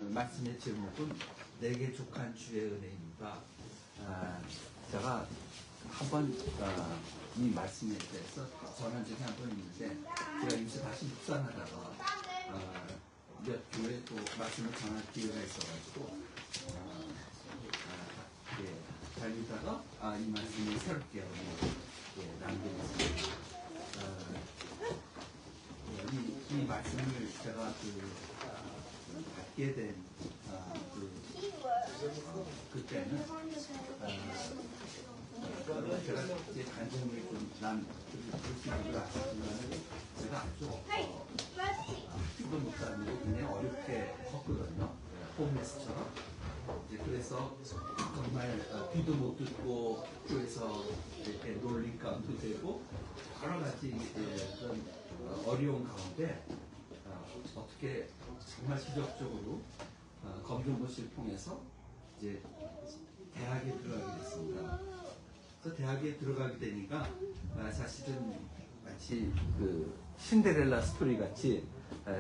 말씀의 제목은 내게 족한 주의 은혜입니다. 제가 한번 이 말씀에 대해서 전한 적이 한 번 있는데 제가 요새 다시 묵상하다가 몇 교회 또 말씀을 전할 기회가 있어가지고 달리다가 이 말씀이 새롭게 남겨졌습니다. 이 말씀을 제가 받게 된 그때는 제가 이제 간증을 좀 볼수 있었지만 제가 아주 학교도 못 다니고 굉장히 어렵게 컸거든요. 홈레스처럼. 그래서 정말 귀도 못 듣고 학교에서 이렇게 놀림감도 되고 여러 가지 그런 어려운 가운데 어떻게 정말 기적적으로 검정고시를 통해서 이제 대학에 들어가게 됐습니다. 그래서 대학에 들어가게 되니까 사실은 마치 그 신데렐라 스토리 같이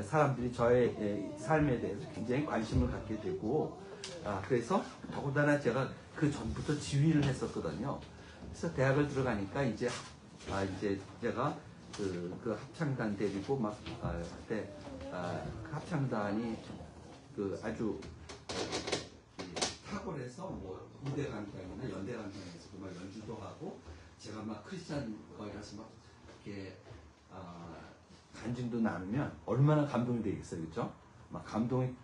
사람들이 저의 삶에 대해서 굉장히 관심을 갖게 되고 그래서 더군다나 제가 그 전부터 지휘를 했었거든요. 그래서 대학을 들어가니까 이제 제가 그 합창단 데리고 막 그때 그 합창단이 아주 탁월해서 뭐 무대 강당이나 연대 강당에서 막 연주도 하고 제가 막 크리스찬 거기라서 막 이렇게 간증도 나누면 얼마나 감동이 되겠어요, 그렇죠? 막 감동이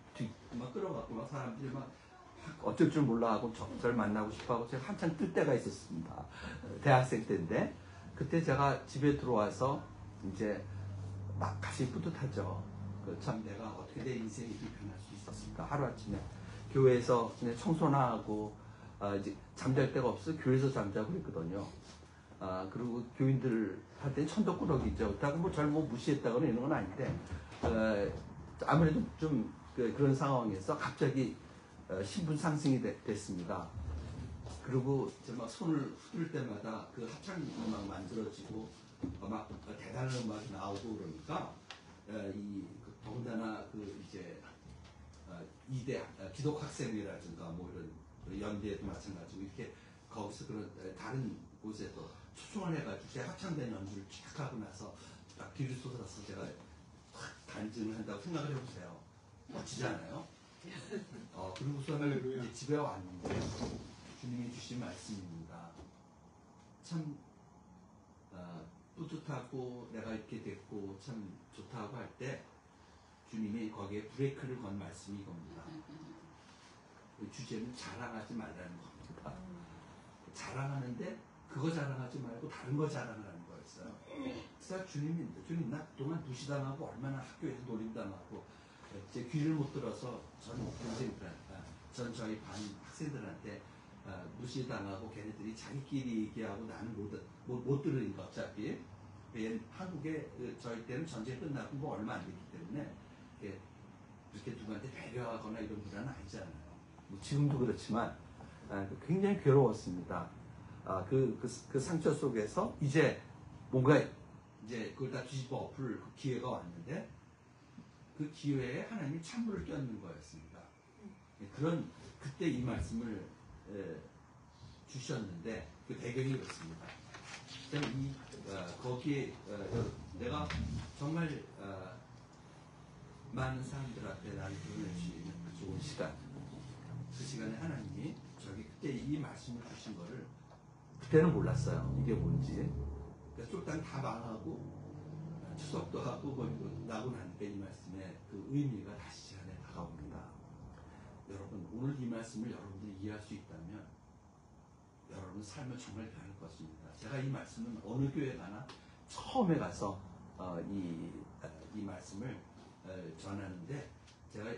막 끌어갖고 막 사람들이 막 어쩔 줄 몰라 하고 저를 만나고 싶어하고 제가 한참 뜰 때가 있었습니다. 대학생 때인데 그때 제가 집에 들어와서 이제 막 가슴이 뿌듯하죠. 참 내가 어떻게 내 인생이 이렇게 변할 수 있었을까. 하루아침에 교회에서 그냥 청소나 하고 이제 잠잘 데가 없어 교회에서 잠자고 그랬거든요. 그리고 교인들한테 천덕꾸러기죠. 그렇다고 뭐 절 뭐 무시했다거나 이런 건 아닌데 아무래도 좀 그런 상황에서 갑자기 신분 상승이 됐습니다. 그리고 이제 막 손을 후들 때마다 그 합창 음악 만들어지고 막 대단한 음악이 나오고 그러니까 더군다나 이제 이대 기독학생회라든가 뭐 이런 연대도 마찬가지고 이렇게 거기서 그런 다른 곳에도 초청을 해가지고 제 합창단 연주를 쫙 하고 나서 딱 뒤를 쏟아서 제가 확 간증을 한다고 생각을 해보세요. 멋지지 않아요? 그리고서는 이제 집에 왔는데 주님이 주신 말씀입니다. 참 뿌듯하고 내가 이렇게 됐고 참 좋다고 할 때 주님이 거기에 브레이크를 건 말씀이 이겁니다. 그 주제는 자랑하지 말라는 겁니다. 자랑하는데 그거 자랑하지 말고 다른 거 자랑하라는 거였어요. 그래서 주님 나 그동안 무시당하고 얼마나 학교에서 놀림당하고 제 귀를 못 들어서 전 저희 반 학생들한테 무시당하고 걔네들이 자기끼리 얘기하고 나는 못 들으니까 어차피 한국에 저희 때는 전쟁 끝나고 뭐 얼마 안 됐기 때문에 그렇게 누구한테 배려하거나 이런 문화는 아니잖아요. 뭐 지금도 그렇지만 굉장히 괴로웠습니다. 그 상처 속에서 이제 뭔가 이제 그걸 다 뒤집어 엎을 그 기회가 왔는데 그 기회에 하나님이 찬물을 껴는 거였습니다. 그때 이 말씀을 주셨는데 그 배경이 그렇습니다. 거기에 내가 정말 많은 사람들 앞에 나를 드러낼 수 있는 그 좋은 시간, 그 시간에 하나님이 그때 이 말씀을 주신 거를 그때는 몰랐어요. 이게 뭔지. 그러니까 쫄딱 다 망하고 추석도 하고 나고 나니까 이 말씀의 그 의미가 다시 제 안에 다가옵니다. 여러분 오늘 이 말씀을 여러분들이 이해할 수 있다면 여러분 삶은 정말 변할 것입니다. 제가 이 말씀은 어느 교회 가나 처음에 가서 이 말씀을 전하는데 제가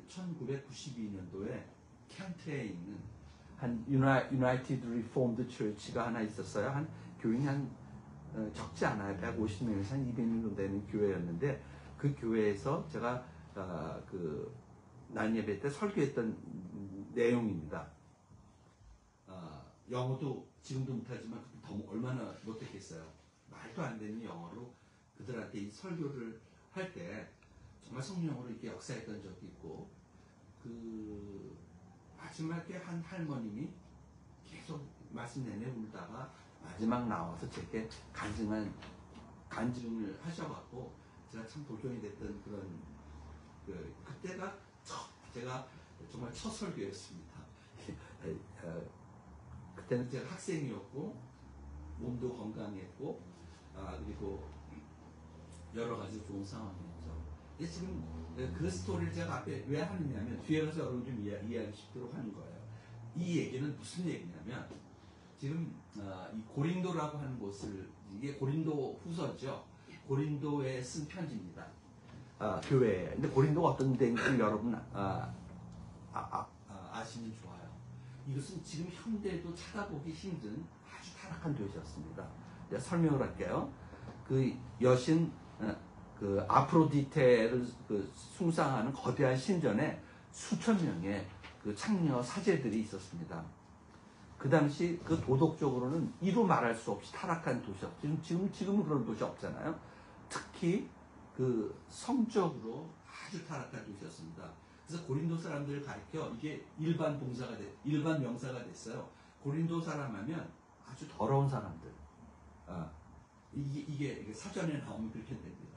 1992년도에 켄트에 있는 한 United Reformed Church가 하나 있었어요. 한 교인이 적지 않아요. 150명에서 한 200명 정도 되는 교회였는데 그 교회에서 제가 난 예배 때 설교했던 내용입니다. 영어도 지금도 못하지만 얼마나 못했겠어요. 말도 안 되는 영어로 그들한테 이 설교를 할 때 정말 성령으로 이렇게 역사했던 적이 있고 마지막에 한 할머님이 계속 말씀 내내 울다가 마지막 나와서 제게 간증을 하셔갖고 제가 참 도전이 됐던 그런 그때가 제가 정말 첫 설교였습니다. 그때는 제가 학생이었고 몸도 건강했고 그리고 여러 가지 좋은 상황이었죠. 근데 지금 그 스토리를 제가 앞에 왜 하느냐면 뒤에 가서 여러분 좀 이해하기 쉽도록 하는 거예요. 이 얘기는 무슨 얘기냐면 지금 이 고린도라고 하는 곳을 이게 고린도 후서죠. 고린도에 쓴 편지입니다. 교회에. 근데 고린도가 어떤 데인지 여러분 아시면 좋아요. 이것은 지금 현대에도 찾아보기 힘든 아주 타락한 도시였습니다. 제가 설명을 할게요. 그 여신 그 아프로디테를 숭상하는 거대한 신전에 수천 명의 그 창녀 사제들이 있었습니다. 그 당시 그 도덕적으로는 이루 말할 수 없이 타락한 도시였죠. 지금은 그런 도시 없잖아요. 특히 그 성적으로 아주 타락한 도시였습니다. 그래서 고린도 사람들을 가리켜 이게 일반 명사가 됐어요. 고린도 사람 하면 아주 더러운 사람들. 이게 사전에 나오면 그렇게 됩니다.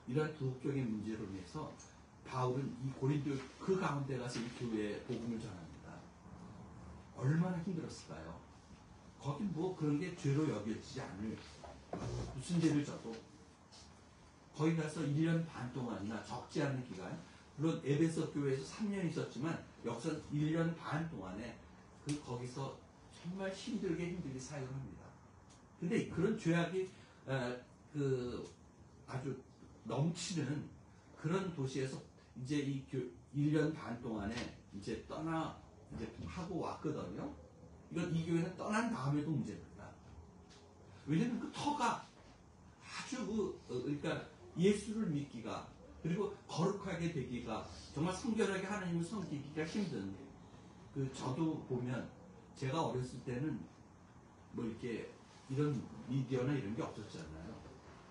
이런 도덕적인 문제로 인해서 바울은 이 고린도 그 가운데 가서 이 교회에 복음을 전합니다. 얼마나 힘들었을까요? 거기 뭐 그런 게 죄로 여겨지지 않을 무슨 죄를 져도 거기 가서 1년 반 동안이나 적지 않은 기간, 물론 에베소 교회에서 3년 있었지만 역선 1년 반 동안에 거기서 정말 힘들게 사역을 합니다. 근데 그런 죄악이 아주 넘치는 그런 도시에서 이제 이 1년 반 동안에 이제 하고 왔거든요. 이 교회는 떠난 다음에도 문제입니다. 왜냐면 그 터가 아주 그러니까 예수를 믿기가 그리고 거룩하게 되기가 정말 성결하게 하나님을 섬기기가 힘든 저도 보면 제가 어렸을 때는 뭐 이렇게 이런 미디어나 이런 게 없었잖아요.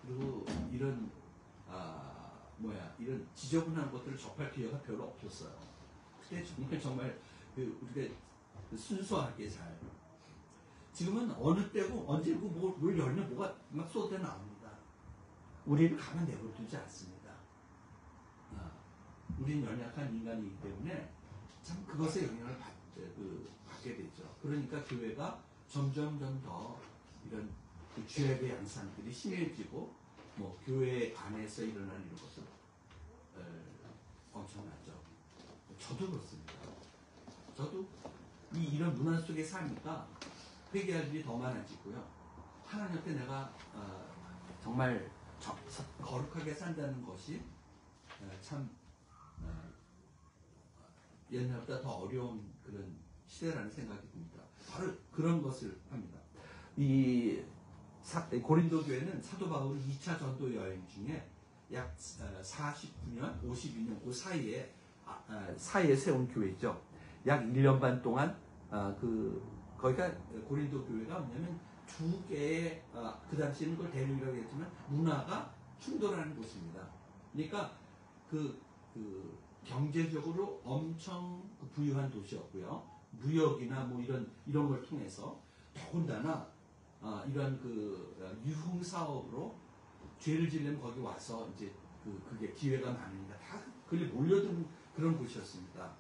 그리고 이런 이런 지저분한 것들을 접할 기회가 별로 없었어요. 그때 정말 우리가 순수하게 잘. 지금은 어느 때고 언제고 뭘 열면 뭐가 막 쏟아 나옵니다. 우리를 가만 내버려두지 않습니다. 우리는 연약한 인간이기 때문에 참 그것에 영향을 받게 되죠. 그러니까 교회가 점점 더 이런 죄악의 양상들이 심해지고 교회 안에서 일어나는 이런 것은 엄청나죠. 저도 그렇습니다. 저도 이런 문화 속에 사니까 회개할 일이 더 많아지고요. 하나님 앞에 내가 정말 거룩하게 산다는 것이 참 옛날보다 더 어려운 그런 시대라는 생각이 듭니다. 바로 그런 것을 합니다. 이 고린도 교회는 사도 바울이 2차 전도 여행 중에 약 49년, 52년 그 사이에 세운 교회죠. 약 1년 반 동안 거기가 고린도 교회가 뭐냐면 두 개의 그 당시에는 그걸 대륙이라고 했지만 문화가 충돌하는 곳입니다. 그러니까 경제적으로 엄청 부유한 도시였고요. 무역이나 뭐 이런 걸 통해서 더군다나 이런 유흥 사업으로 죄를 지려면 거기 와서 이제 그게 기회가 많으니까 다 그리 몰려든 그런 곳이었습니다.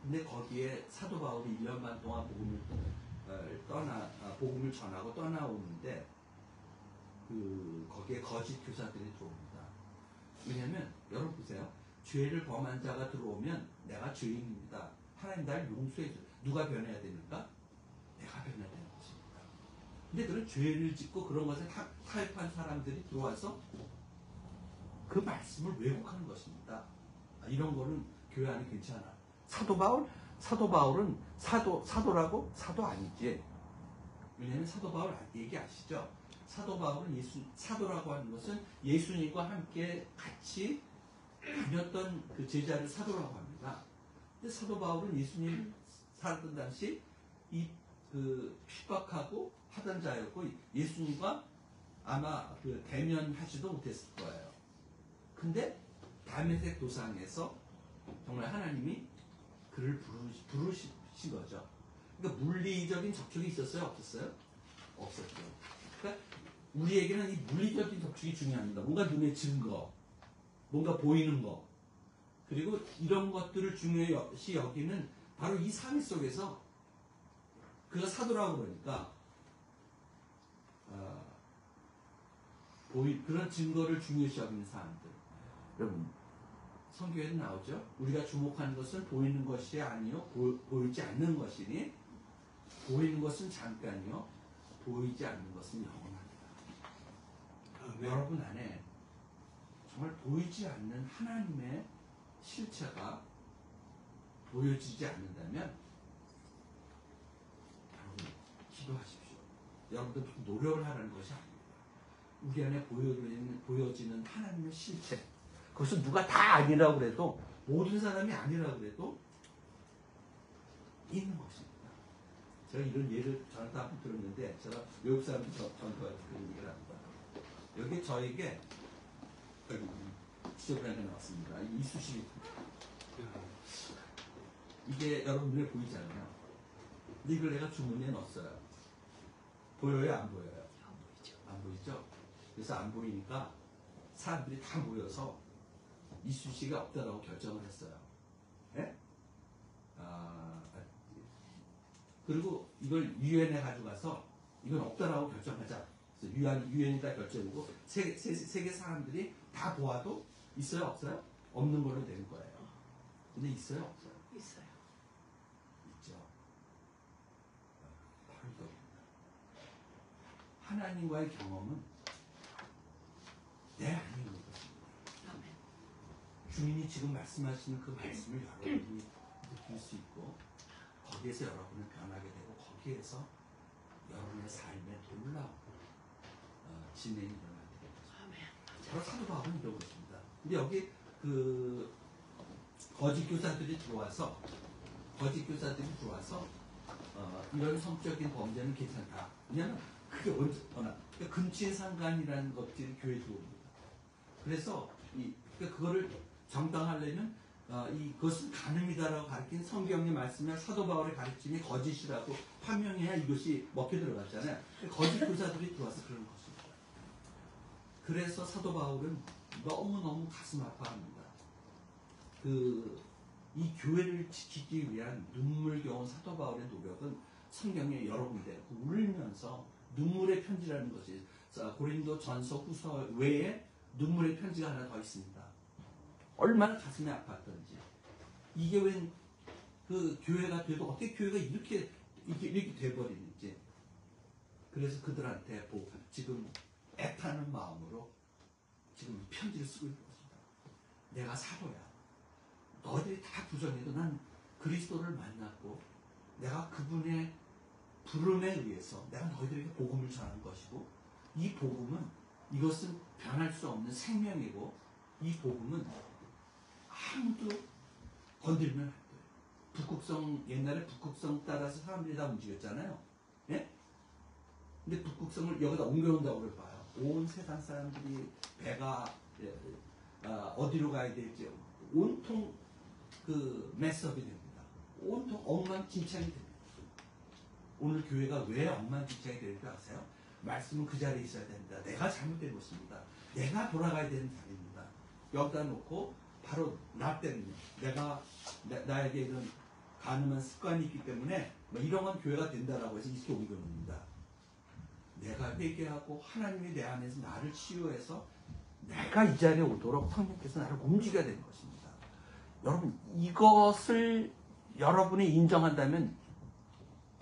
근데 거기에 사도 바울이 1년 반 동안 복음을 전하고 떠나오는데 거기에 거짓 교사들이 들어옵니다. 왜냐하면 여러분 보세요. 죄를 범한 자가 들어오면 내가 죄인입니다. 하나님 날 용서해 줘. 누가 변해야 됩니까? 내가 변해야 되는 것입니다. 근데 그런 죄를 짓고 그런 것에 타협한 사람들이 들어와서 그 말씀을 왜곡하는 것입니다. 이런 거는 교회 안에 괜찮아. 사도 바울은 사도라고? 사도 아니지. 왜냐하면 사도 바울 얘기 아시죠? 사도 바울은 사도라고 하는 것은 예수님과 함께 같이 다녔던 그 제자를 사도라고 합니다. 근데 사도 바울은 예수님 살았던 당시 핍박하고 하던 자였고 예수님과 아마 대면하지도 못했을 거예요. 근데 다메섹 도상에서 정말 하나님이 그를 부르신 거죠. 그러니까 물리적인 접촉이 있었어요? 없었어요? 없었죠. 그러니까 우리에게는 이 물리적인 접촉이 중요합니다. 뭔가 눈에 증거, 뭔가 보이는 거, 그리고 이런 것들을 중요시 여기는 바로 이 삶 속에서 그가 사도라고 그러니까 그런 증거를 중요시 여기는 사람들. 여러분 성경에는 나오죠. 우리가 주목하는 것은 보이는 것이 아니요 보이지 않는 것이니 보이는 것은 잠깐이요 보이지 않는 것은 영원합니다. 여러분 안에 정말 보이지 않는 하나님의 실체가 보여지지 않는다면 여러분 기도하십시오. 여러분들 노력을 하라는 것이 아닙니다. 우리 안에 보여지는 하나님의 실체, 그것은 누가 다 아니라고 그래도, 모든 사람이 아니라고 그래도 있는 것입니다. 제가 이런 예를 저한테 한번 들었는데, 제가 외국 사람들 저한테 그런 얘기를 합니다. 여기 저에게 지저분하게 나왔습니다. 이쑤시개. 이게 여러분 눈에 보이잖아요. 근데 이걸 내가 주머니에 넣었어요. 보여요? 안 보여요? 안 보이죠. 안 보이죠? 그래서 안 보이니까 사람들이 다 모여서 이쑤시개가 없다라고 결정을 했어요. 예? 그리고 이걸 유엔에 가져가서 이건 없다라고 결정하자. 그래서 유엔에다 결정이고 세계 사람들이 다 보아도 있어요? 없어요? 없는 걸로 된 거예요. 근데 있어요? 없어요? 있어요. 있죠. 바로 이겁니다. 하나님과의 경험은 내 안에 있는 것입니다. 아멘. 주님이 지금 말씀하시는 그 말씀을 여러분이 느낄 수 있고 거기에서 여러분은 변하게 되고 거기에서 여러분의 삶에 놀라운 진행이 일어나게 되는 것입니다. 바로 사도 바울은 이런 것입니다. 근데 여기 그 거짓 교사들이 들어와서 이런 성적인 범죄는 괜찮다. 왜냐하면 그게 언제나 근친상간이라는 것들이 교회에 들어옵니다. 그래서 그거를 정당하려면 그것은 간음이다라고 가르친 성경의 말씀에 사도 바울의 가르침이 거짓이라고 판명해야 이것이 먹혀 들어갔잖아요. 거짓 교사들이 들어와서 그런 것입니다. 그래서 사도 바울은 너무너무 가슴 아파합니다. 이 교회를 지키기 위한 눈물겨운 사도 바울의 노력은 성경에 여러 군데 울면서 눈물의 편지라는 것이 고린도 전서 후서 외에 눈물의 편지가 하나 더 있습니다. 얼마나 가슴이 아팠던지. 이게 웬 그 교회가 돼도 어떻게 교회가 이렇게 돼버리는지. 그래서 그들한테 지금 애타는 마음으로 지금 편지를 쓰고 있는 것입니다. 내가 사도야. 너희들이 다 부정해도 난 그리스도를 만났고 내가 그분의 부름에 의해서 내가 너희들에게 복음을 전한 것이고 이 복음은 이것은 변할 수 없는 생명이고 이 복음은 아무도 건들면 안 돼요. 옛날에 북극성 따라서 사람들이 다 움직였잖아요. 예? 근데 북극성을 여기다 옮겨온다고 그래 봐요. 온 세상 사람들이 배가 어디로 가야 될지 온통 매스업이 됩니다. 온통 엉망진창이 됩니다. 오늘 교회가 왜 엉망진창이 되는지 아세요? 말씀은 그 자리에 있어야 됩니다. 내가 잘못된 것입니다. 내가 돌아가야 되는 자리입니다. 여기다 놓고 바로 나 때문에 나에게 이런 가늠한 습관이 있기 때문에 이런 건 교회가 된다라고 해서 이렇게 옮겨놓습니다. 내가 회개하고 하나님이 내 안에서 나를 치유해서 내가 이 자리에 오도록 성령께서 나를 움직여야 되는 것입니다. 여러분 이것을 여러분이 인정한다면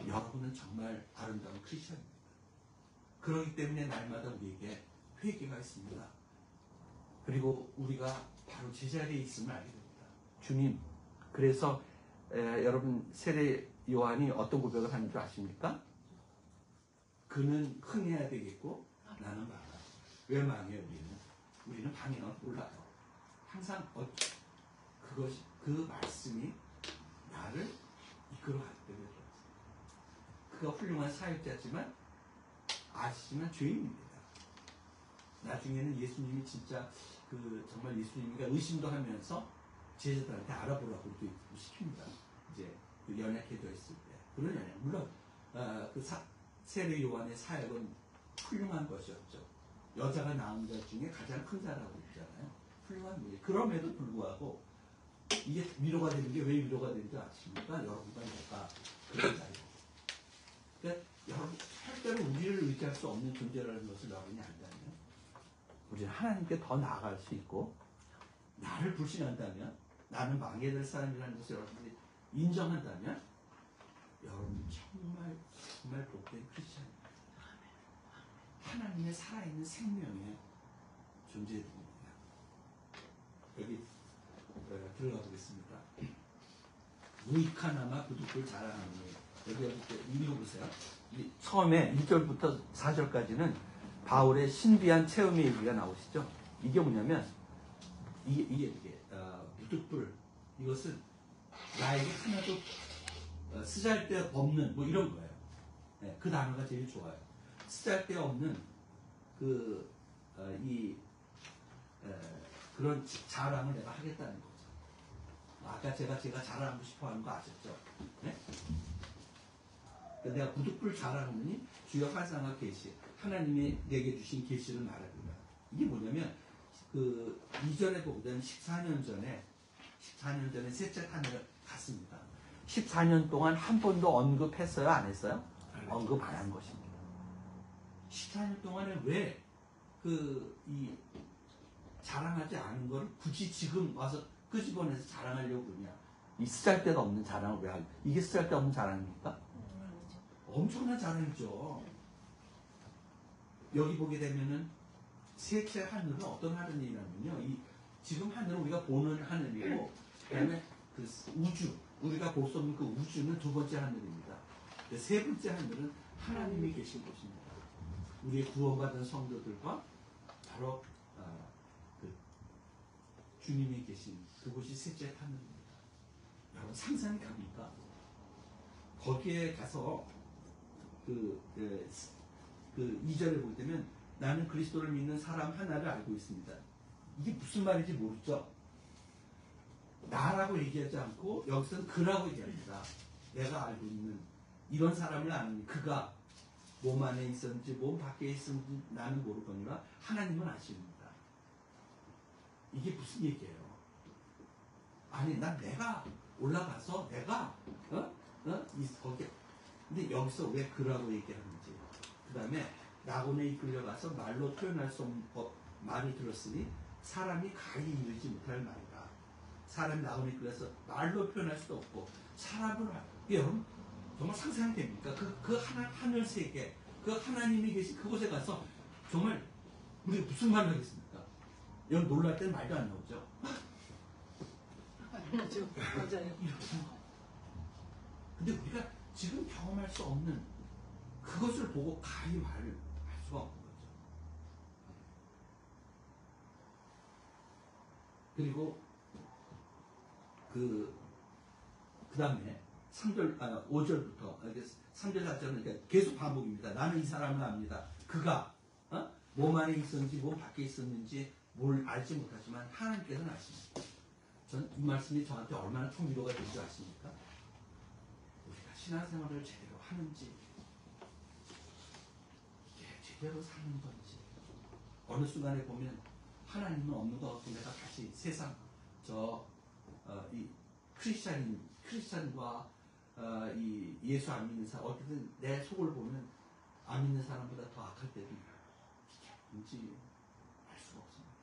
여러분은 정말 아름다운 크리스천입니다. 그렇기 때문에 날마다 우리에게 회개가 있습니다. 그리고 우리가 바로 제자리에 있음을 알게 됩니다. 주님, 그래서 여러분 세례 요한이 어떤 고백을 하는 줄 아십니까? 그는 흥해야 되겠고 나는 망하. 왜 망해요 우리는 방향을 몰라요. 항상 그 말씀이 나를 이끌어갈 때문에 그가 훌륭한 사역자지만 아시지만 죄인입니다. 나중에는 예수님이 진짜 정말 예수님과 의심도 하면서 제자들한테 알아보라고 또 시킵니다. 이제 그 연약해져 있을 때. 그런 연약. 물론 그 세례 요한의 사역은 훌륭한 것이었죠. 여자가 낳은 것 중에 가장 큰 자라고 있잖아요. 훌륭한 거예요. 그럼에도 불구하고 이게 위로가 되는 게 왜 위로가 되는지 아십니까? 여러분과 내가 그런 자예요. 그러니까 여러분 절대로 우리를 의지할 수 없는 존재라는 것을 여러분이 안다면 우리는 하나님께 더 나아갈 수 있고 나를 불신한다면 나는 망해될 사람이라는 것을 여러분들이 인정한다면 여러분 정말 복된 크리스찬입니다. 하나님의 살아있는 생명의 존재들입니다. 여기 들어가 보겠습니다. 무익하나마 부득불 자라나니 여기 읽어보세요. 처음에 1절부터 4절까지는 바울의 신비한 체험의 얘기가 나오시죠. 이게 뭐냐면 이게 부득불 이것은 나에게 하나도 쓰잘데없는 뭐 이런 거예요. 네, 그 단어가 제일 좋아요. 쓰잘데없는 그런 자랑을 내가 하겠다는 거죠. 아까 제가 자랑하고 싶어 하는 거 아셨죠? 네? 내가 부득불 자랑하느니 주여 환상과 계시 하나님이 내게 주신 계시를 말합니다. 이게 뭐냐면 그 이전에 보면 14년 전에 셋째 하늘을 갔습니다. 14년 동안 한 번도 언급했어요? 안 했어요? 언급 안 한 것입니다. 14년 동안에 왜 자랑하지 않은 걸 굳이 지금 와서 끄집어내서 자랑하려고 그러냐? 이 쓰잘데가 없는 자랑을 왜 하냐? 이게 쓰잘데없는 자랑입니까? 엄청난 자랑이죠. 여기 보게 되면은 셋째 하늘은 어떤 하늘이냐면요. 지금 하늘은 우리가 보는 하늘이고, 그다음에 그 우주, 우리가 볼 수 없는 그 우주는 두 번째 하늘입니다. 세 번째 하늘은 하나님이 계신 곳입니다. 우리의 구원받은 성도들과 바로 그 주님이 계신 그곳이 셋째 하늘입니다. 여러분 상상이 갑니까? 거기에 가서 그 2절에 보게 되면 나는 그리스도를 믿는 사람 하나를 알고 있습니다. 이게 무슨 말인지 모르죠? 나라고 얘기하지 않고 여기서는 그라고 얘기합니다. 내가 알고 있는 이런 사람을 아는 그가 몸 안에 있었는지 몸 밖에 있었는지 나는 모르거니와 하나님은 아십니다. 이게 무슨 얘기예요? 아니 내가 올라가서 내가 거기 근데 여기서 왜 그라고 얘기하는지 그 다음에 낙원에 이끌려가서 말로 표현할 수 없는 말을 들었으니 사람이 가히 이르지 못할 말이다. 사람이 낙원에 이끌려서 말로 표현할 수도 없고 사람을 여러분 정말 상상이 됩니까? 그 하늘 세계 그 하나님이 계신 그곳에 가서 정말 우리가 무슨 말을 하겠습니까? 여러분 놀랄 때는 말도 안 나오죠? 맞아요. 근데 우리가 지금 경험할 수 없는 그것을 보고 가히 말을 할 수가 없는 거죠. 그리고 그 다음에 5절부터 3절 4절은 그러니까 계속 반복입니다. 나는 이 사람을 압니다. 그가 몸 안에 있었는지 몸 밖에 있었는지 뭘 알지 못하지만 하나님께서는 아십니다. 전 이 말씀이 저한테 얼마나 큰 위로가 된 줄 아십니까? 우리가 신앙생활을 제대로 하는지 이게 제대로 사는 건지 어느 순간에 보면 하나님은 없는 것 같고 내가 다시 세상 이 크리스찬과 이 예수 안 믿는 사람 어쨌든 내 속을 보면 안 믿는 사람보다 더 악할 때도 이게 뭔지 알 수가 없습니다.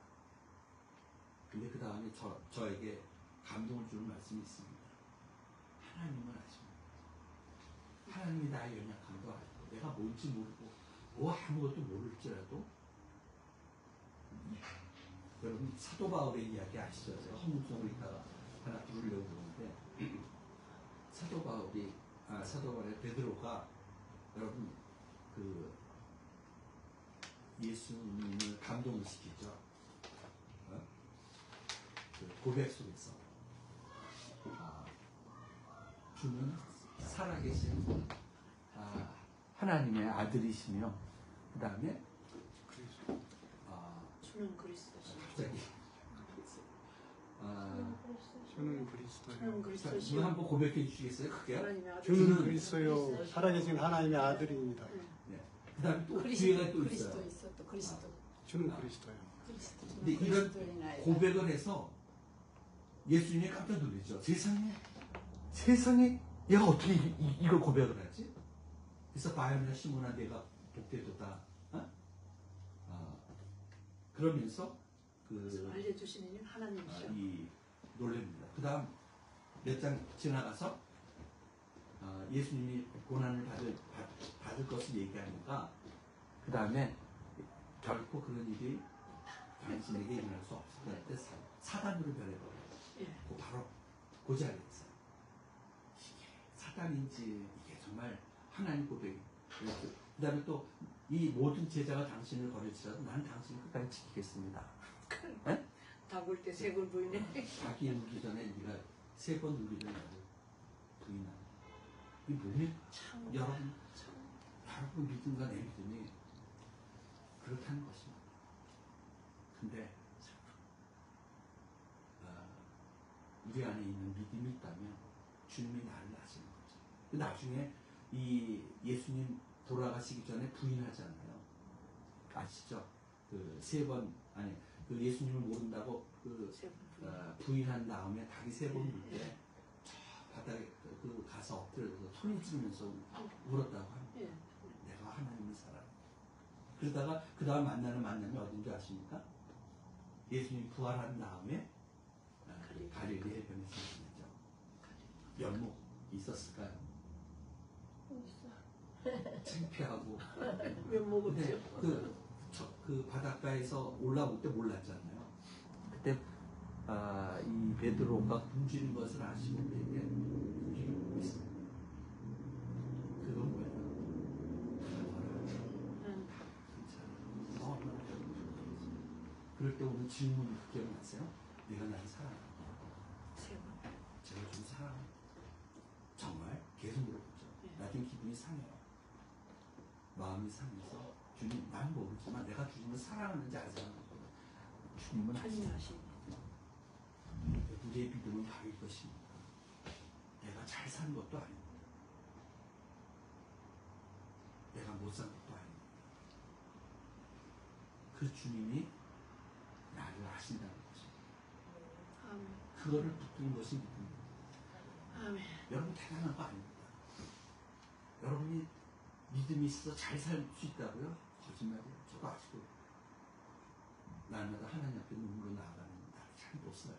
근데 그 다음에 저에게 감동을 주는 말씀이 있습니다. 하나님은 아십니다. 하나님이 나의 연약함도 알고 내가 뭔지 모르고 뭐 아무것도 모를지라도 여러분 사도 바울의 이야기 아시죠? 제가 헌금송을 이따가 하나 부르려고 그러는데 사도 바울의 베드로가 여러분 그 예수님을 감동을 시키죠. 그 고백 속에서 주는 살아계신 하나님의 아들이시며 그 다음에 주는 그리스도시니 갑자기 저는 자, 그리스도시요. 이거 한번 고백해 주시겠어요? 크게? 하나님의 아들. 주는 그리스도요 살아계신 하나님의 아들입니다. 네. 그 다음에 또 그리스도, 뒤에가 또 그리스도 있어요. 있어 또 그리스도. 주는 그리스도요. 그리스도. 근데 이런 고백을 해서 예수님이 깜짝 놀랐죠. 세상에 얘가 어떻게 이걸 고백을 하지? 그래서 바요나 시몬아 내가 복되도다. 어? 그러면서 알려주시는 일 하나님이시죠. 이 놀랍니다. 그 다음 몇 장 지나가서 예수님이 고난을 받을 것을 얘기하니까 그 다음에 결코 그런 일이 당신에게 일어날 수 없을 것 같아 사단으로 변해버려요. 예. 바로 그 자리에 있어요. 이게 사단인지 이게 정말 하나님 고백이 그 다음에 또 이 모든 제자가 당신을 거르치라도 나는 당신을 끝까지 지키겠습니다. 다볼 때 세 번 부인해. 자기 울기 전에 네가 3번 울기 전에 나를 부인하는 이 몸이 여러분 믿음과 내 믿음이 그렇다는 것입니다. 근데 우리 안에 있는 믿음이 있다면 주님이 나를 아시는 거죠. 나중에 이 예수님 돌아가시기 전에 부인하잖아요. 아시죠? 그 3번 아니 그 예수님을 모른다고 부인한 다음에 닭이 3번 물 때 바닥에 가서 엎드려서 소리 지르면서 울었다고 합니다. 예. 내가 하나님을 사랑. 그러다가 그 다음 만남이 어딘지 아십니까? 예수님 부활한 다음에 갈릴리 해변에 생겼죠. 연못 있었을까요? 창피하고. 면목 근데 없죠. 그 바닷가에서 올라올 때 몰랐잖아요. 그때 이 베드로가 굶주린 것을 아시고 그에게 굶주리고 있습니다. 그건 뭐예요? 그럴 때 오는 질문이 기억나세요? 내가 나를 사랑하는 제가 좀 사랑해요. 정말 계속 물어보죠. 나중에 기분이 상해요. 마음이 상해서 주님 난 모르지만 내가 주님을 사랑하는지 아세요? 주님은 아시죠. 우리의 믿음은 바로 이것입니다. 내가 잘 사는 것도 아닙니다. 내가 못 산 것도 아닙니다. 그 주님이 나를 아신다는 것입니다. 아멘. 그거를 붙드는 것이 믿음입니다. 아멘. 여러분 대단한 거 아닙니다. 여러분이 믿음이 있어서 잘 살 수 있다고요? 거짓말이에요. 저도 아시고 날마다 하나님 앞에 눈물로 나아가는 나를 잘 못 살아요.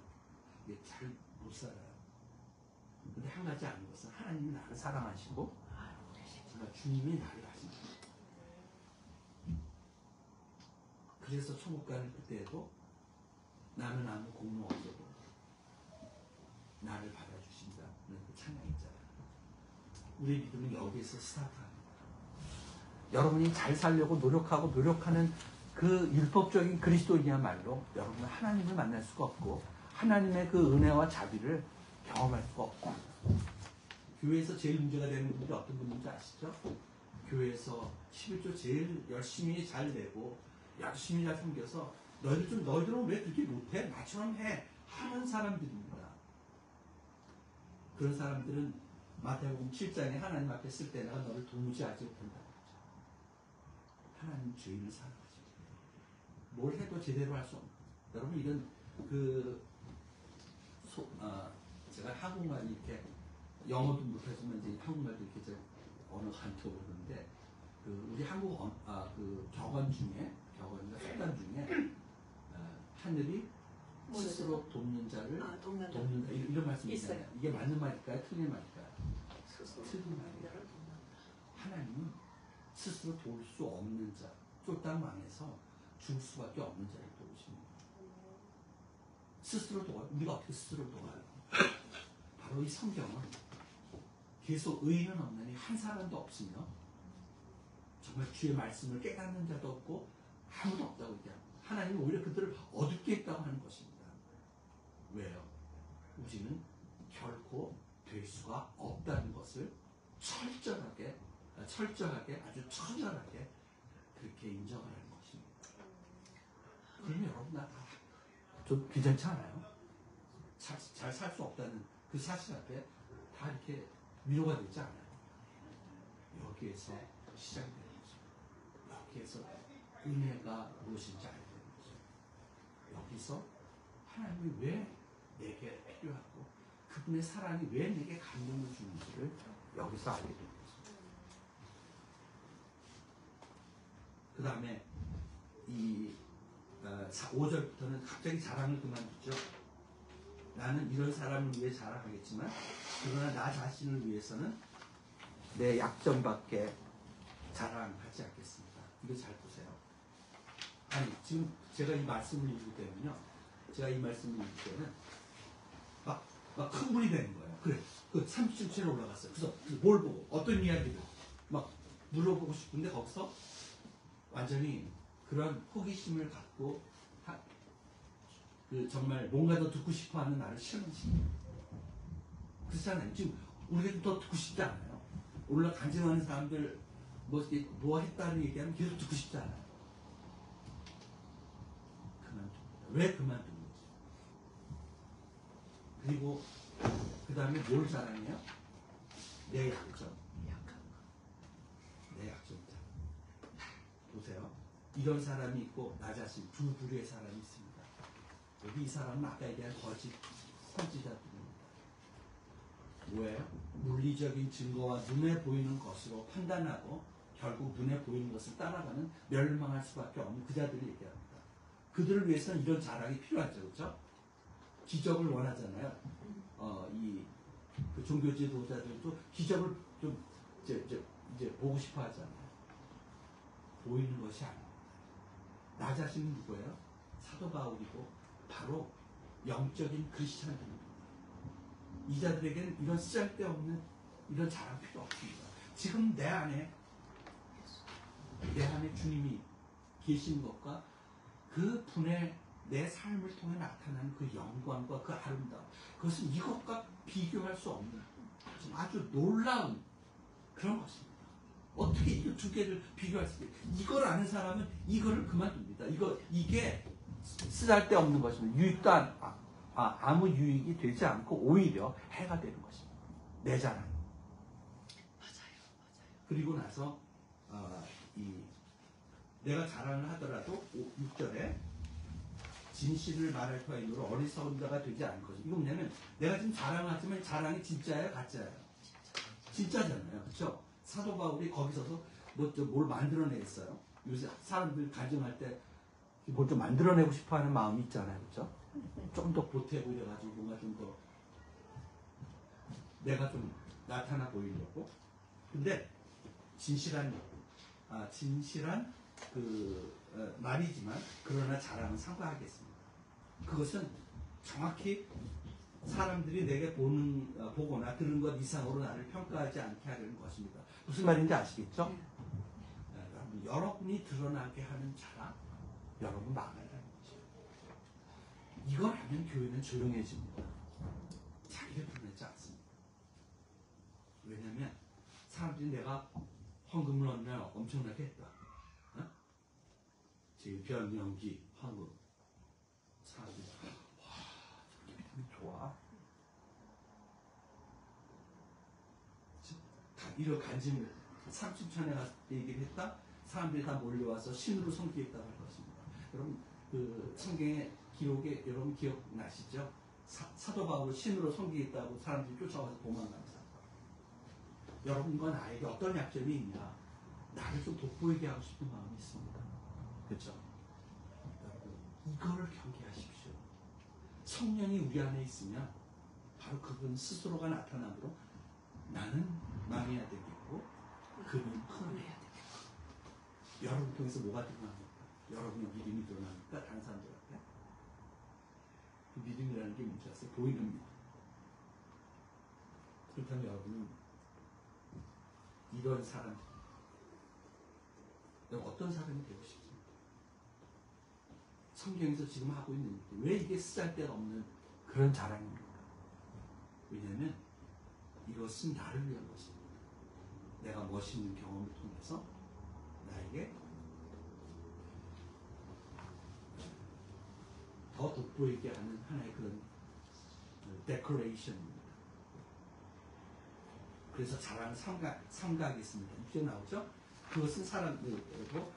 이게 잘 못 살아요. 근데 한 가지 아는 것은 하나님이 나를 사랑하시고 정말 주님이 나를 아십니다. 그래서 천국 가는 그때에도 나는 아무 공로 없어도 나를 받아주신다는 그 찬양이 있잖아요. 우리의 믿음은 여기에서 스타트합니다. 여러분이 잘 살려고 노력하는 그 율법적인 그리스도인이야말로 여러분은 하나님을 만날 수가 없고 하나님의 그 은혜와 자비를 경험할 수가 없고 교회에서 제일 문제가 되는 분들이 어떤 분인지 아시죠? 교회에서 11조 제일 열심히 잘 내고 열심히 잘 섬겨서 너희들은 왜 그렇게 못해? 나처럼 해 하는 사람들입니다. 그런 사람들은 마태복음 7장에 하나님 앞에 쓸 때 내가 너를 도무지 알지 못한다. 하나님 죄인을 사랑하시고 뭘 해도 제대로 할 수 없는 여러분 이런 제가 한국말이 이렇게 영어도 못하지만 이제 한국말도 이렇게 언어 한턱 오르는데 우리 한국 격언 중에 속담 중에 하늘이 스스로 돕는 자를 돕는다 이런 말씀이 있잖아요. 이게 맞는 말일까요? 틀린 말일까요? 틀린 말이에요. 하나님은 스스로 도울 수 없는 자, 쫄딱 망해서 죽을 수밖에 없는 자를 도우십니다. 스스로 도와요. 우리가 어떻게 스스로 도와요? 바로 이 성경은 계속 의인은 없느니 한 사람도 없으며 정말 주의 말씀을 깨닫는 자도 없고 아무도 없다고 얘기합니다. 하나님은 오히려 그들을 어둡게 했다고 하는 것입니다. 왜요? 우리는 결코 될 수가 없다는 것을 철저하게 아주 처절하게 그렇게 인정을 하는 것입니다. 그러면 여러분 좀 귀찮지 않아요? 잘 살 수 없다는 그 사실 앞에 다 이렇게 위로가 되지 않아요. 여기에서 시작되는 거죠. 여기에서 은혜가 무엇인지 알게 되는 거죠. 여기서 하나님이 왜 내게 필요하고 그분의 사랑이 왜 내게 감동을 주는지를 여기서 알게 되는 거죠. 그 다음에 이 5절부터는 갑자기 자랑을 그만두죠. 나는 이런 사람을 위해 자랑하겠지만 그러나 나 자신을 위해서는 내 약점밖에 자랑하지 않겠습니다. 이거 잘 보세요. 아니 지금 제가 이 말씀을 읽을 때는요. 제가 이 말씀을 읽을 때는 막 흥분이 되는 거예요. 그래 그 37층에 올라갔어요. 그래서 뭘 보고 어떤 이야기를 막 물어보고 싶은데 거기서 완전히 그런 호기심을 갖고 그 정말 뭔가 더 듣고 싶어하는 나를 실망시켜요. 그렇잖아요. 지금 우리가 더 듣고 싶지 않아요. 올라 간증하는 사람들 뭐 했다는 얘기하면 계속 듣고 싶지 않아요. 그만둡니다. 왜 그만둔 거지? 그리고 그 다음에 뭘 자랑해요? 내 약점. 내 약점자. 보세요. 이런 사람이 있고 나 자신 두 부류의 사람이 있습니다. 여기 이 사람은 아까 얘기한 거짓 선지자들입니다. 뭐예요? 물리적인 증거와 눈에 보이는 것으로 판단하고 결국 눈에 보이는 것을 따라가는 멸망할 수밖에 없는 그 자들을 얘기합니다. 그들을 위해서는 이런 자랑이 필요하죠. 그렇죠? 기적을 원하잖아요. 그 종교 지도자들도 기적을 좀 이제 보고 싶어 하잖아요. 보이는 것이 아닙니다. 나 자신은 누구예요? 사도 바울이고 바로 영적인 크리스찬들입니다. 이 자들에게는 이런 쓸데없는 이런 자랑 필요 없습니다. 지금 내 안에 주님이 계신 것과 그 분의 내 삶을 통해 나타나는 그 영광과 그 아름다움, 그것은 이것과 비교할 수 없는 아주 놀라운 그런 것입니다. 어떻게 이 두 개를 비교할 수 있어요? 이걸 아는 사람은 이거를 그만둡니다. 이게 쓰잘데없는 것입니다. 유익도 아무 유익이 되지 않고 오히려 해가 되는 것입니다. 내 자랑. 맞아요. 그리고 나서 내가 자랑을 하더라도 6절에 진실을 말할 터이므로 어리석은 자가 되지 않을 것이고, 이거 뭐냐면 내가 지금 자랑하지만 자랑이 진짜예요, 가짜예요? 진짜잖아요, 그렇죠? 사도 바울이 거기서서 뭘 만들어내겠어요? 요새 사람들 가정할 때 뭘 좀 만들어내고 싶어하는 마음이 있잖아요, 그렇죠? 좀 더 보태고 이래가지고 뭔가 좀 더 내가 좀 나타나 보이려고. 근데 진실한 말이지만 그러나 자랑은 삼가하겠습니다. 그것은 정확히 사람들이 내게 보거나 들은 것 이상으로 나를 평가하지 않게 하려는 것입니다. 무슨 말인지 아시겠죠? 여러분이 드러나게 하는 자랑, 여러분 망하라는 거죠. 이걸 하면 교회는 조용해집니다. 자기를 드러내지 않습니다. 왜냐하면 사람들이 내가 헌금을 어느 날 엄청나게 했다. 지금 연기, 헌금. 사람들이 와, 저렇게 믿음이 좋아. 다 이런 간증을 30천에 가서 얘기를 했다. 사람들이 다 몰려와서 신으로 섬기겠다고 할 것입니다. 여러분 그 성경의 기록에 여러분 기억나시죠? 사도 바울을 신으로 섬기겠다고 사람들이 쫓아와서 도망가는 사람. 여러분과 나에게 어떤 약점이 있냐? 나를 좀 돋보이게 하고 싶은 마음이 있습니다. 그렇죠? 여러분 이거를 경계하십시오. 성령이 우리 안에 있으면 바로 그분 스스로가 나타남으로 나는 망해야 되겠고 그는 흥해야 되겠고. 여러분 통해서 뭐가 드러납니까? 여러분의 믿음이 드러납니까? 다른 사람들 앞에? 그 믿음이라는 게 뭔지 아세요? 보이는 믿음. 그렇다면 여러분은 이런 사람, 어떤 사람이 되고 싶습니까? 성경에서 지금 하고 있는 왜 이게 쓰잘데가 없는 그런 자랑입니까? 왜냐하면 이것은 나를 위한 것입니다. 내가 멋있는 경험을 통해서 나에게 더 돋보이게 하는 하나의 그런 데코레이션입니다. 그래서 자라는 삼각이 있습니다. 6절 나오죠? 그것은 사람들고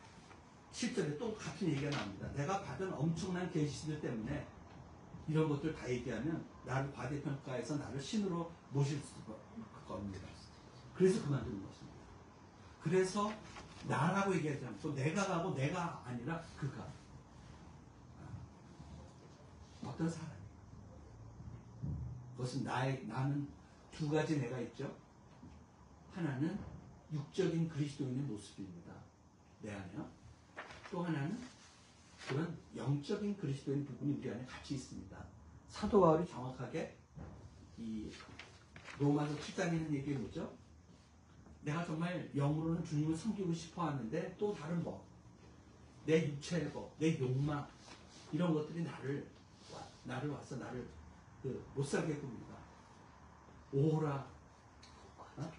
7절에 또 같은 얘기가 나옵니다. 내가 받은 엄청난 계시들 때문에 이런 것들 다 얘기하면 나를 과대평가해서 나를 신으로 모실 수 겁니다. 그래서 그만두는 것입니다. 그래서 나라고 얘기하지 않고 내가 가고 내가 아니라 그가. 어떤 사람이. 그것은 나는 두 가지 내가 있죠. 하나는 육적인 그리스도인의 모습입니다. 내 안에요. 또 하나는 그런 영적인 그리스도인 부분이 우리 안에 같이 있습니다. 사도 바울이 정확하게 이 로마서 7장에 있는 얘기가 뭐죠? 내가 정말 영으로는 주님을 섬기고 싶어 하는데 또 다른 법, 내 육체의 법, 내 욕망 이런 것들이 나를 와서 나를 못 살게 굽니다. 오호라. 어?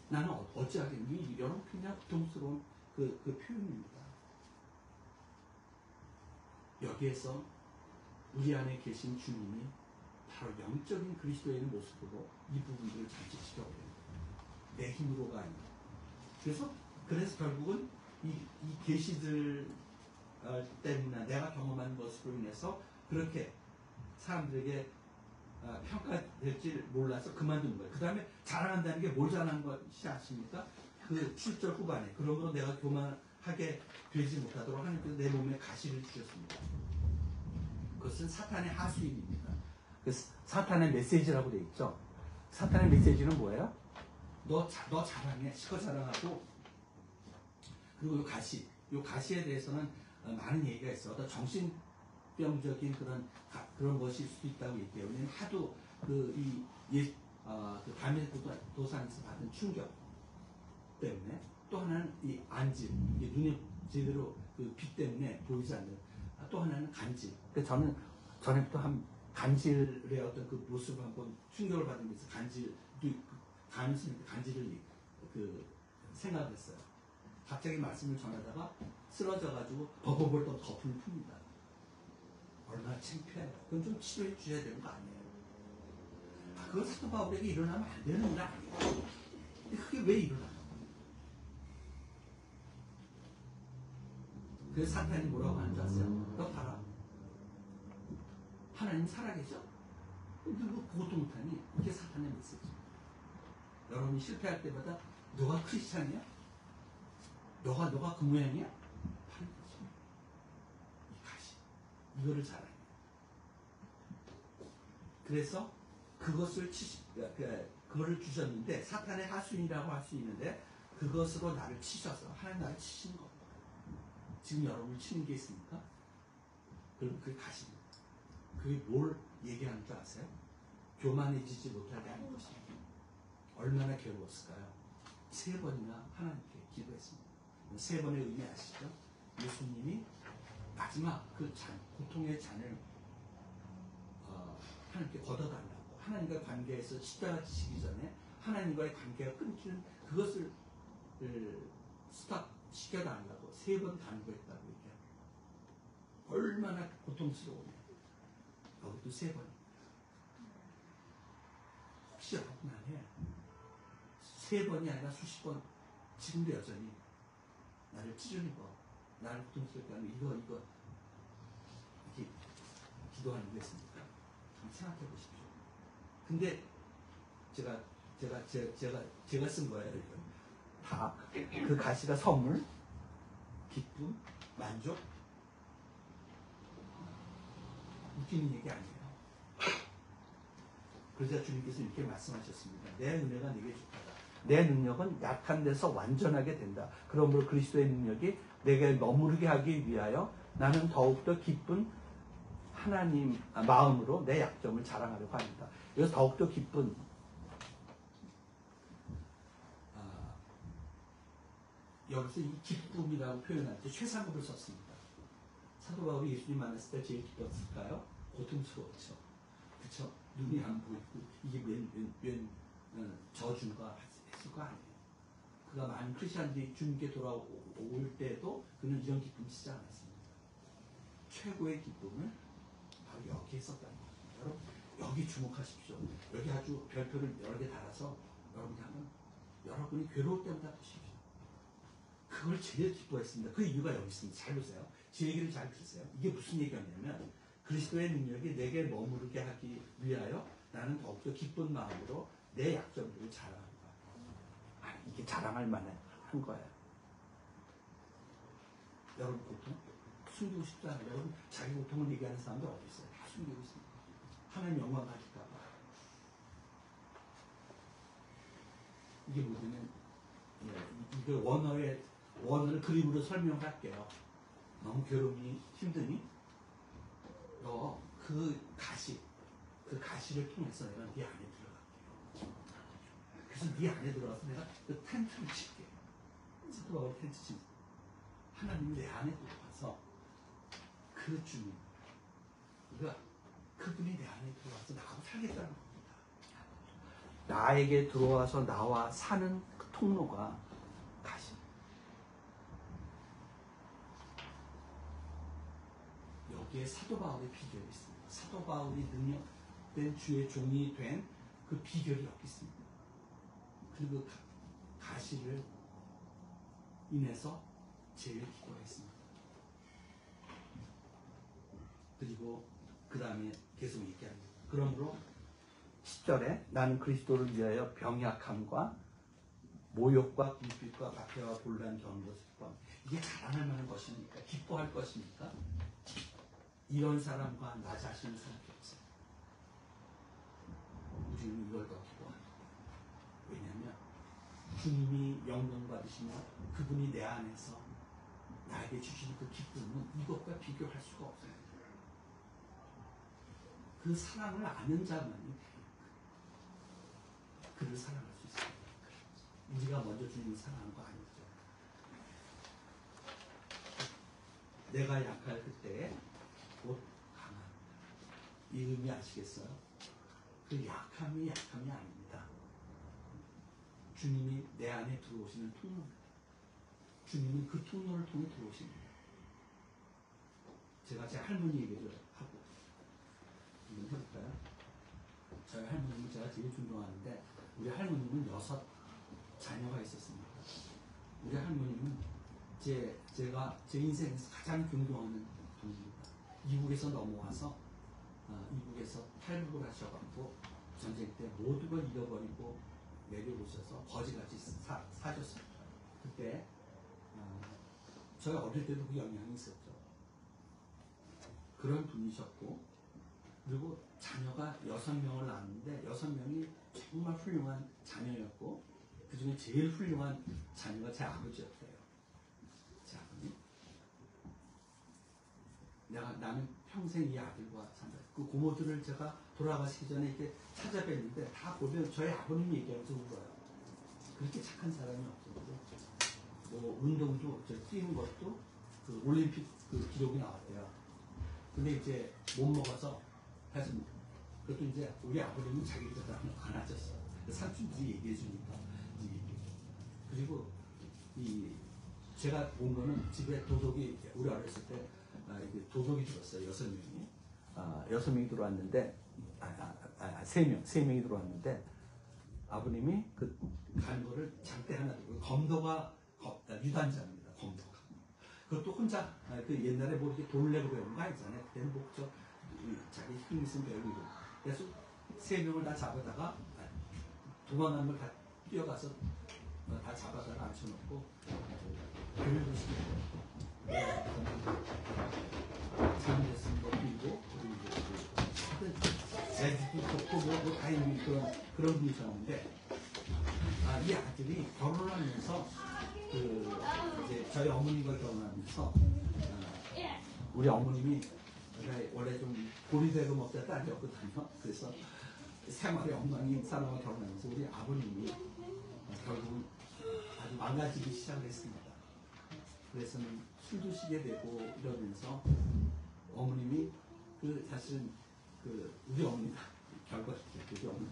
나는 어찌하겠니? 여러분 굉장히 고통스러운 그 표현입니다. 여기에서 우리 안에 계신 주님이 바로 영적인 그리스도의 모습으로 이 부분들을 장식시켜버립니다. 내 힘으로가 아니라. 그래서 결국은 이 계시들 때문에 내가 경험한 것으로 인해서 그렇게 사람들에게 평가될지 몰라서 그만두는 거예요. 그 다음에 자랑한다는 게 뭘 자랑한 것이 아십니까? 그 7절 후반에 그런 거 내가 교만하게 되지 못하도록 하나님께서 내 몸에 가시를 주셨습니다. 그것은 사탄의 하수인입니다. 그 사탄의 메시지라고 되어 있죠. 사탄의 메시지는 뭐예요? 너 자랑해. 실컷 자랑하고. 그리고 요 가시에 대해서는 많은 얘기가 있어. 더 정신병적인 그런 것일 수도 있다고 얘기해요. 왜냐면 하도 담의 도상에서 받은 충격 때문에, 또 하나는 이 안질, 눈에 제대로 그 빛 때문에 보이지 않는, 또 하나는 간질. 그러니까 저는 전에부터 한 간질의 어떤 그 모습을 한번 충격을 받은 게 있어요. 간질을 생각했어요. 갑자기 말씀을 전하다가 쓰러져가지고 버벅벌 떠 거품을 풉니다. 얼마나 창피해요. 그건 좀 치료해 주셔야 되는 거 아니에요? 그건 사도 바울에게 일어나면 안 되는 일 아니에요. 근데 그게 왜 일어나요? 그래서 사탄이 뭐라고 하는 줄 아세요? 너 봐라. 하나님 살아계셔? 근데 뭐 그것도 못하니? 이게 사탄의 메시지입니다. 여러분이 실패할 때마다 너가 크리스찬이야? 너가 그 모양이야? 바로 이거죠. 이 가시. 이거를 잘해요. 그래서 그것을 그거를 주셨는데, 사탄의 하수인이라고 할 수 있는데, 그것으로 나를 치셔서 하나님 나를 치시는 겁니다. 지금 여러분을 치는 게 있습니까? 그럼 그게 가시입니다. 그게 뭘 얘기하는 줄 아세요? 교만해지지 못하게 하는 것입니다. 얼마나 괴로웠을까요? 3번이나 하나님께 기도했습니다. 3번의 의미 아시죠? 예수님이 마지막 그 고통의 잔을 하나님께 걷어달라고, 하나님과 관계에서 십자가 지시기 전에 하나님과의 관계가 끊기는 그것을 스탑 시켜달라고 3번 간구했다고 얘기합니다. 얼마나 고통스러우냐. 그것도 3번입니다. 혹시 여러분 안에 3번이 아니라 수십 번 지금도 여전히 나를 찌르는 거, 나를 고통스럽게 하는 이거 이렇게 기도하는 거 있습니까? 한번 생각해 보십시오. 근데 제가 쓴 거예요. 다 그 가시가 선물, 기쁨, 만족. 웃기는 얘기 아니에요. 그러자 주님께서 이렇게 말씀하셨습니다. 내 은혜가 내게 좋다다. 내 능력은 약한 데서 완전하게 된다. 그러므로 그리스도의 능력이 내게 머무르게 하기 위하여 나는 더욱더 기쁜 하나님 마음으로 내 약점을 자랑하려고 합니다. 그래서 더욱더 기쁜, 여기서 이 기쁨이라고 표현할 때 최상급을 썼습니다. 사도 바울이 예수님 만났을 때 제일 기뻤을까요? 고통스러웠죠. 그쵸? 눈이 안 보이고 이게 웬 저주가 했을 거 아니에요. 그가 많은 크리스천들이 주님께 돌아올 때도 그는 이런 기쁨을 쓰지 않았습니다. 최고의 기쁨은 바로 여기에 썼다는 겁니다. 여러분, 여기 주목하십시오. 여기 아주 별표를 여러 개 달아서 여러분이 한번 여러분이 괴로울 때마다 보십시오. 그걸 제일 기뻐했습니다. 그 이유가 여기 있습니다. 잘 보세요. 제 얘기를 잘 들으세요. 이게 무슨 얘기냐면 그리스도의 능력이 내게 머무르게 하기 위하여 나는 더욱더 기쁜 마음으로 내 약점들을 자랑하는 거예요. 이게 자랑할 만한 거예요. 여러분 고통 숨기고 싶지 않아요. 여러분 자기 고통을 얘기하는 사람들 어디 있어요? 다 숨기고 있습니다. 하나님 영광 가질까 봐. 이게 뭐냐면 이거 원어를 그림으로 설명할게요. 너무 괴로움이 힘드니 너 그 가시를 통해서 내가 네 안에 들어갈게요. 그래서 네 안에 들어가서 내가 그 텐트를 칠게. 스토어로 텐트 칠. 하나님이 내 안에 들어와서 그 주님, 그러니까 그분이 내 안에 들어와서 나하고 살겠다는 겁니다. 나에게 들어와서 나와 사는 그 통로가 가시. 여기에 사도 바울의 비결이 있습니다. 사도 바울이 능력된 주의 종이 된 그 비결이 여기 있습니다. 그리고 가시를 인해서 제일 기도했습니다. 그리고 그 다음에 계속 얘기합니다. 그러므로 10절에 나는 그리스도를 위하여 병약함과 모욕과 불빛과 박해와 본란 겪는 것을 포함. 이게 자랑할 만한 것입니까? 기뻐할 것입니까? 이런 사람과 나 자신을 생각해보세요. 우리는 이걸 더 기뻐합니다. 왜냐하면 주님이 영광 받으시며 그분이 내 안에서 나에게 주시는 그 기쁨은 이것과 비교할 수가 없어요. 그 사랑을 아는 자만이 그를 사랑할 수 있습니다. 우리가 먼저 주님을 사랑하는 거 아니죠. 내가 약할 그때에 곧 강합니다. 이 의미 아시겠어요? 그 약함이 아닙니다. 주님이 내 안에 들어오시는 통로입니다. 주님은 그 통로를 통해 들어오십니다. 제가 제 할머니 얘기를 하고 한번 해볼까요? 저희 할머님은 제가 제일 존경하는데 우리 할머님은 6 자녀가 있었습니다. 우리 할머님은 제가 제 인생에서 가장 존경하는 분입니다. 이북에서 넘어와서 이북에서 탈북을 하셔갖고 전쟁 때 모든 걸 잃어버리고 내려오셔서 거지같이 사셨습니다. 그때 저희 어릴 때도 그 영향이 있었죠. 그런 분이셨고 그리고 자녀가 6명을 낳았는데 6명이 정말 훌륭한 자녀였고 그 중에 제일 훌륭한 자녀가 제 아버지였대요. 제 아버님. 나는 평생 이 아들과 산다. 그 고모들을 제가 돌아가시기 전에 이렇게 찾아뵀는데 다 보면 저희 아버님 얘기하면서 울어요. 그렇게 착한 사람이 없었고 뭐 운동도 뛰는 것도 그 올림픽 그 기록이 나왔대요. 근데 이제 못 먹어서 해서 그것도 이제 우리 아버님은 자기들 안 하셨어. 삼촌들이 얘기해 주니까 그리고 제가 본 거는 집에 도둑이 우리 어렸을 때 도둑이 들었어요. 6명이 6명이 들어왔는데 3명이 들어왔는데 아버님이 그 간 거를 장대 하나 들고 검도가 유단자입니다. 검도가 그것도 혼자 그 옛날에 뭐 이렇게 돈 내고 배우는 거 아니잖아요. 그때는 목적 자기 힘 있으면 배우고 그래서 3명을 다 잡아다가 도망가는 걸 다 뛰어가서 다 잡아다가 앉혀놓고 교육을 시키고 잘못했으면 뭐 빌고 그리고 애들도 좋고 뭐 다 있는 그런 분이셨는데 이 아들이 결혼하면서 이제 저희 어머니가 결혼하면서 우리 어머님이 원래 좀 보리대로 먹다 딸이었거든요. 그래서 생활의 엉망인 사람과 결혼하면서 우리 아버님이 결국은 아주 망가지기 시작을 했습니다. 그래서는 술 드시게 되고 이러면서 어머님이 사실은 우리 어머니가 결과적으로 우리 어머니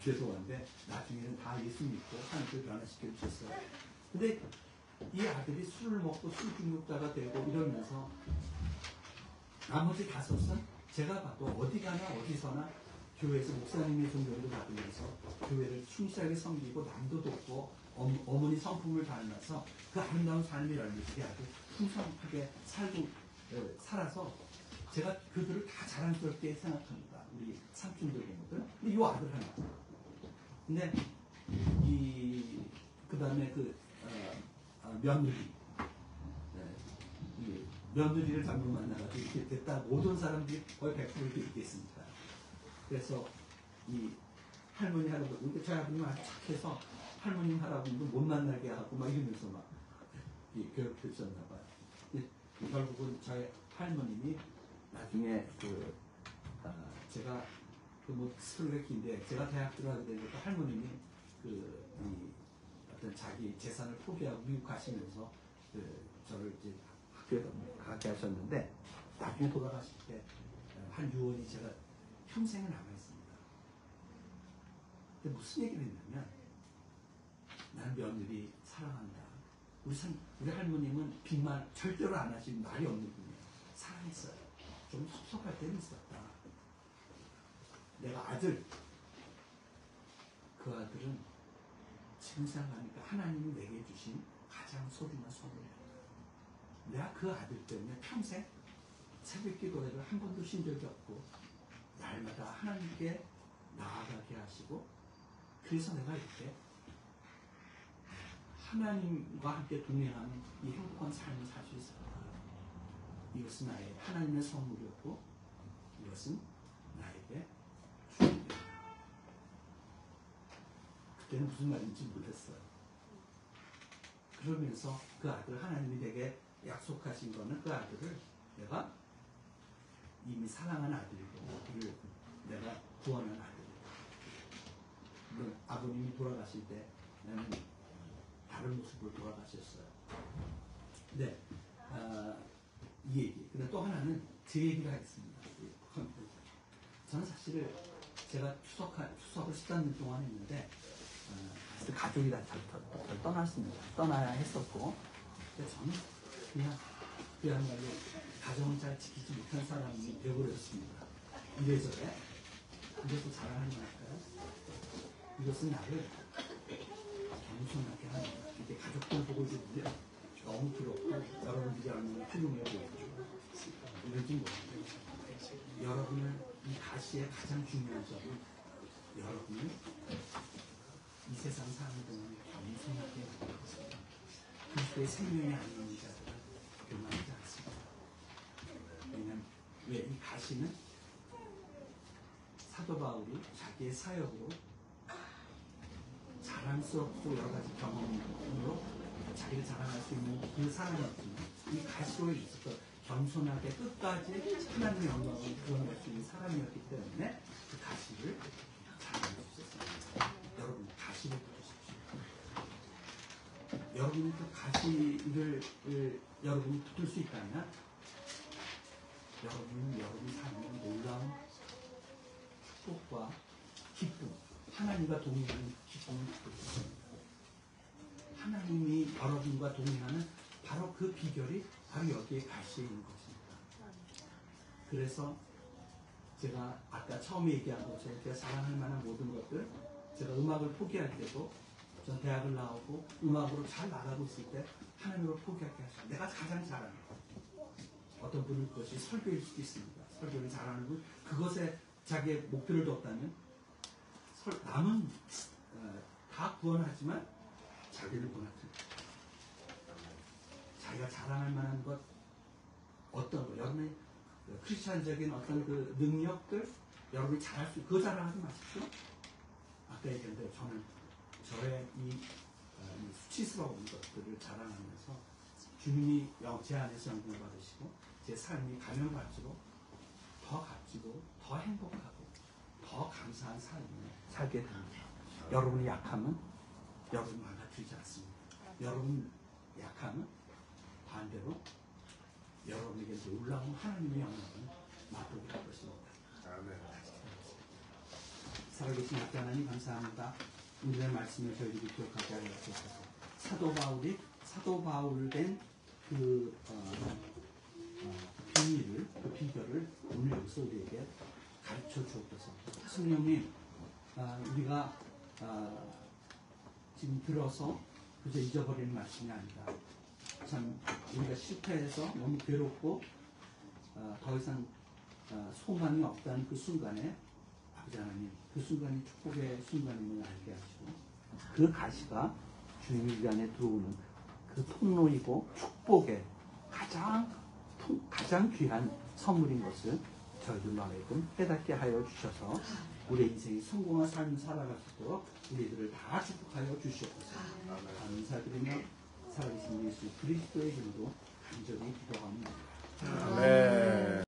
죄송한데 나중에는 다 예수 믿고 하나님을 변화시켜 주셨어요. 근데 이 아들이 술을 먹고 술 중독자가 되고 이러면서 나머지 5은 제가 봐도 어디 가나 어디서나 교회에서 목사님의 존경도 받으면서 교회를 충실하게 섬기고 남도 돕고 어머니 성품을 닮아서 그 아름다운 삶의 열매들이 아주 풍성하게 살아서 제가 그들을 다 자랑스럽게 생각합니다. 우리 삼촌들 부모들. 근데 이 아들 하나. 근데 그 다음에 며느리. 며느리를 잘못 만나가지고 이렇게 됐다. 모든 사람들이 거의 100% 이렇게 있습니다. 그래서 이 할머니 할아버지, 그러니까 저희 아버님은 아주 착해서 할머님 할아버님도 못 만나게 하고 막 이러면서 막 교육했었나 봐요. 결국은 저희 할머님이 나중에 제가 뭐 스토리가 긴데 제가 대학 들어가게 되니까 할머님이 어떤 자기 재산을 포기하고 미국 가시면서 저를 이제 학교에 가게 하셨는데 나중에 돌아가실 때 한 유언이 제가 평생을 남아있습니다. 근데 무슨 얘기를 했냐면 나는 며느리 사랑한다. 우리 할머님은 빈말 절대로 안 하시는 말이 없는 분이에요. 사랑했어요. 좀 섭섭할 때는 있었다. 내가 그 아들은 지금 생각하니까 하나님이 내게 주신 가장 소중한 선물이었다. 내가 그 아들 때문에 평생 새벽 기도회를 한 번도 쉰 적이 없고 날마다 하나님께 나아가게 하시고 그래서 내가 이렇게 하나님과 함께 동행하는 이 행복한 삶을 살 수 있었다. 이것은 나의 하나님의 선물이었고 이것은 나에게 주님이었다. 그때는 무슨 말인지 몰랐어요. 그러면서 그 아들 하나님이 내게 약속하신 거는 그 아들을 내가 이미 사랑한 아들이고 그를 내가 구원한 아들이고 아버님이 돌아가실 때 나는 다른 모습으로 돌아가셨어요. 네, 이 얘기. 근데 또 하나는 제 얘기를 하겠습니다. 저는 사실 제가 추석을 13년 동안 했는데 가족이 다 절 떠났습니다. 떠나야 했었고 근데 저는 그야말로 가정을 잘 지키지 못한 사람이 되어버렸습니다. 이래저래. 이것도 자랑하는 거니까요. 이것은 나를 겸손하게 하는 거야. 이게 가족들 보고 있는데 너무 부럽고 여러분들이 얼마나 훌륭해 보이죠. 이러지 못해요. 여러분을 이 가시의 가장 중요한 점은 여러분을 이 세상 사는 동안 겸손하게 하는 것입니다. 그리스도의 생명이 아닌 자들은 교만하지 않습니다. 왜냐하면 이 가시는 사도 바울이 자기의 사역으로 자랑스럽고 여러 가지 경험으로 자기를 자랑할 수 있는 그 사람이었지만 이 가시로 있어서 겸손하게 끝까지 하나님의 영광을 구원할 수 있는 사람이었기 때문에 그 가시를 자랑할 수 있었습니다. 여러분 가시를 붙으십시오. 여러분이 그 가시를 여러분이 붙을 수 있다면 여러분은 여러분이 사는 놀라운 축복과 기쁨, 하나님과 동행하는 기쁨을 받을 수 있습니다. 하나님이 여러분과 동행하는 바로 그 비결이 바로 여기에 가시에 있는 것입니다. 그래서 제가 아까 처음에 얘기한 것처럼 제가 자랑할 만한 모든 것들, 제가 음악을 포기할 때도 전 대학을 나오고 음악으로 잘 나가고 있을 때 하나님을 포기하게 하셔요. 내가 가장 잘하는 것. 어떤 분은 그것이 설교일 수도 있습니다. 설교를 잘하는 분, 그것에 자기의 목표를 뒀다면 남은 다 구원하지만 자기를 구원하지. 자기가 자랑할 만한 것, 어떤 것, 여러분의 크리스찬적인 어떤 그 능력들, 여러분이 잘할 수, 그거 자랑하지 마십시오. 아까 얘기한 대로 저는 저의 이 수치스러운 것들을 자랑하면서 주님이 제 안에서 영광을 받으시고 제 삶이 가면 갈수록 더 값지고 더 행복하고 더 감사한 삶을 살게 됩니다. 여러분이 약하면 여러분 망가뜨리지 않습니다. 여러분 약하면 반대로 여러분에게 놀라운 하나님의 영광을 맛보게 할 것입니다. 살아계신 하나님 감사합니다. 오늘의 말씀을 저희들이 기억하게 하여 주셔서 사도 바울 된 비밀을, 그 비결을 오늘 여기서 우리에게 가르쳐 주옵소서. 성령님, 우리가 지금 들어서 그저 잊어버리는 말씀이 아니다. 참 우리가 실패해서 너무 괴롭고 더 이상 소망이 없다는 그 순간에 아버지 하나님, 그 순간이 축복의 순간임을 알게 하시고 그 가시가 주님 우리 안에 들어오는 그 통로이고 축복의 가장 귀한 선물인 것을 저희들로 하여금 깨닫게 하여 주셔서 우리의 인생이 성공한 삶을 살아갈 수 있도록 우리들을 다 축복하여 주시옵소서. 감사드리며 살아계신 예수 그리스도의 이름으로 간절히 기도합니다. 네.